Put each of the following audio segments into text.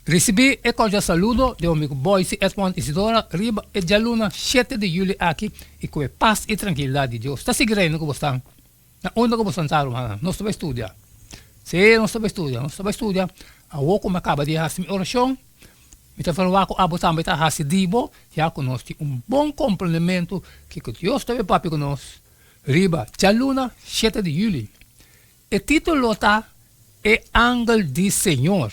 Recebi e cordial saludo de amigo Boyce Edmond Isidora Riba e dia luna 7 de julho aqui e com a paz e tranquilidade de Deus. Está seguindo que você na onda que você está, não está estudar. Se não está estudar, a pouco me acaba de fazer minha oração. Me está falando que a botar me está fazendo dibo, já conosco bom complemento que Deus está papi conosco. Riba, dia luna 7 de julho. O título está É Ángel de Senhor.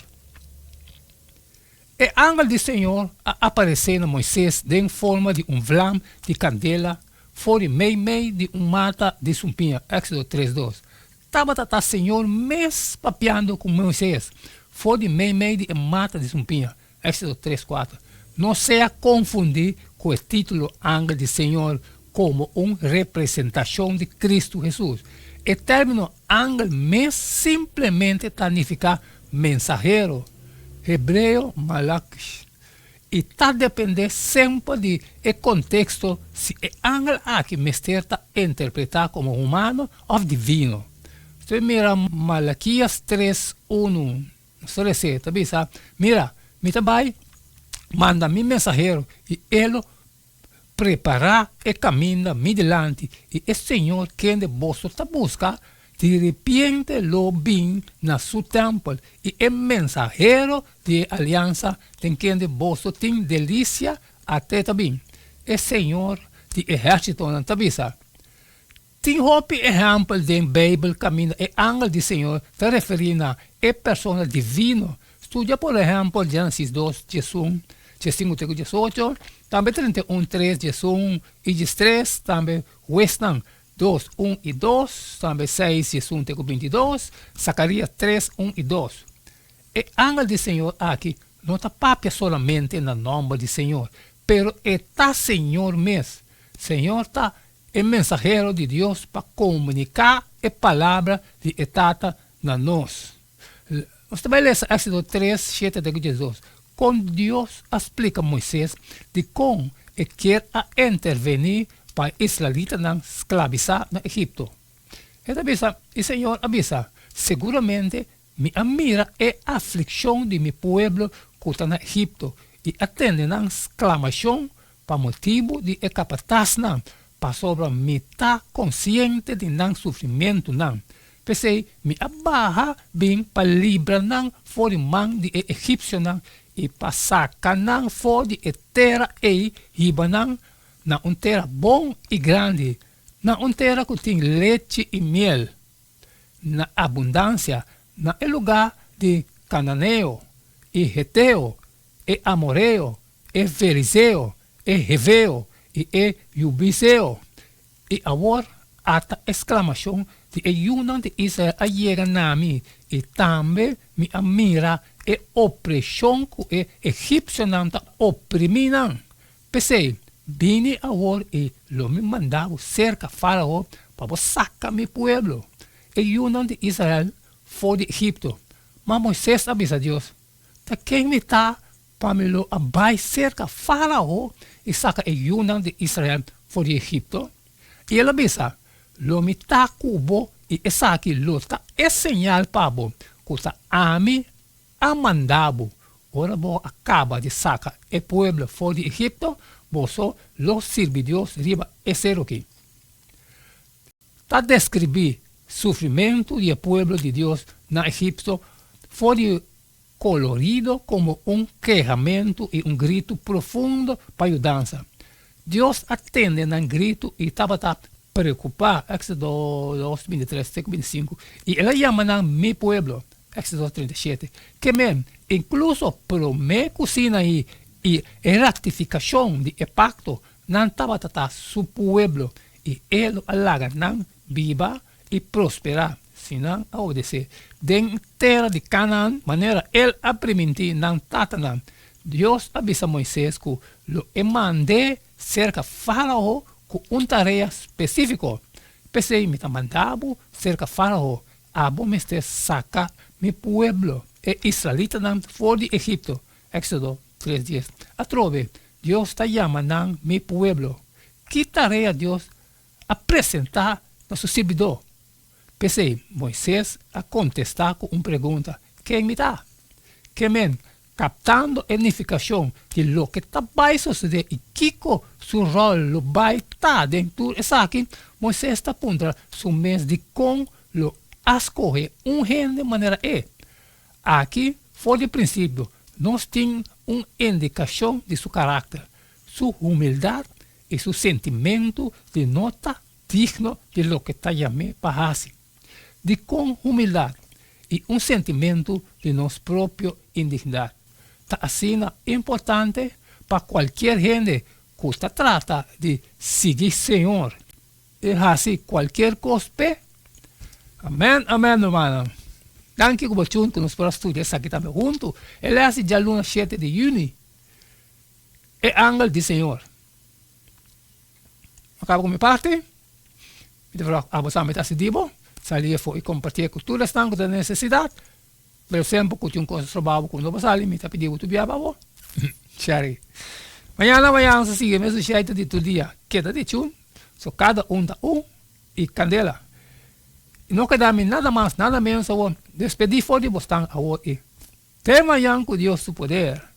O ángel do Senhor apareceu a Moisés em forma de vlam de candela, fora meio de mata de sumpinha. Éxodo 3:2. Estava Senhor mes papeando com Moisés, fora meio de mata de sumpinha. Éxodo 3:4. Não seja confundir com o título ángel do Senhor como uma representação de Cristo Jesus. O término ángel mes simplesmente significa mensageiro. Hebreu Malaquish. E está depender sempre do contexto se o ángel aqui está interpretado como humano ou divino. Você mira Malaquias 3:1. Só receita, sabe? Mira, me trabalho, manda meu mensageiro e ele prepara e caminha me delante e o Senhor que de bolso está buscando de repente lo vim na seu templo e o mensageiro de aliança tem quem de bolso tem delícia até também. O Senhor de exército não tabisa. Tem outro exemplo da Bíblia caminho e ángel do Senhor se referindo a persona divino. Estudia por exemplo Gênesis 2, 5, 18, também 31:3, 1 e 3, também Western 2, 1 e 2, também 6, 1, 22, Zacarias 3, 1 e 2. O ángel do Senhor aqui não está papia solamente no nome do Senhor, pero está Senhor mesmo. Senhor está o mensageiro de Deus para comunicar a palavra de etata na nós. Você vai ler Éxodo 3, 7 de Jesus. Quando Deus explica a Moisés de como quer intervenir para israelitas não escravizar no Egito. O Senhor avisa, seguramente me admira a aflição de meu povo que está no Egito e atende a exclamação para motivo de capaz não, para sobre me estar consciente de não sofrimento não. Pensei, me abarra bem para livrar não fora mão de egípcio não e para sacar não fora de terra e riba não na terra bom e grande, na terra que tem leite e mel, na abundância, na lugar de Cananeu, e Heteu, e Amoreu, e Ferizeu, e Heveu, e Jubiseu. E agora, a exclamação de Eunão de Israel a chega na mim, e também me admira a opressão que o egípcio não está oprimindo. Pensei, vine agora e lo me mandava cerca faraó para sacar meu povo. E eu não de Israel foi de Egipto. Mas Moisés avisa a Deus, tá quem me está para me lo abai cerca faraó e saca e eu não de Israel foi de Egipto. E ele avisa, lo me está cubo e essa aqui lo está é señal para bo, que está a mim a mandabo. Ora bo acaba de sacar o povo foi de Egipto. Boso los servidores riba esse aqui. Está descrever sofrimento do povo de Deus na Egipto foi colorido como quejamento e grito profundo para mudança. Deus atende no grito e estava preocupado. Éxodo 2, 23, 25. E ele chama meu povo. Éxodo 37. Que mesmo, incluso pro me cocina aí e a ratificação de pacto não estava a seu povo e ele alaga não viva e prosperar, se não obedecer. Den terra de Canaã, maneira ele a permitir não tata não. Deus avisa Moisés que lo mande cerca faraó com tarefa específica. Pensei, me mandava cerca faraó, a bom mestre saca meu povo e israelita não fora de Egipto. Éxodo 3:10. Atrove, Deus está chamando meu povo. Que tarefa Deus apresentar no seu servidor? Pensei, Moisés a contestar com uma pergunta. Quem me dá? Que men, captando a edificação de lo que está vai suceder e Kiko seu rol vai estar dentro dessa aqui, Moisés está contra seu mês de com lo escolher gente de maneira Aqui, fora de princípio, nós temos uma indicação de seu caráter, sua humildade e seu sentimento de nota digno de lo que está chamado para fazer. De com humildade e sentimento de nossa própria indignidade. Está assim importante para qualquer gente que está trata de seguir Senhor e fazer qualquer coisa. Amém, amém, hermano. Danke por junto que nos para estudar aqui também junto. Ele é assim, dia luna 7 de junho. É ángel do Senhor. Acabo com minha parte. Me devo abusar me assim dibo. Salir foi e compartilhar cultura estão com necessidade. Pero sempre que tinha coisas trabalho com não passar me tá pedindo tu biaba bo. Shari. Amanhã se sigue mesmo jeito de todo dia. Queda de chun. So cada da e candela. E não queda nada mais, nada menos a despedir fora de bostan a e. Tema yang com Deus su poder.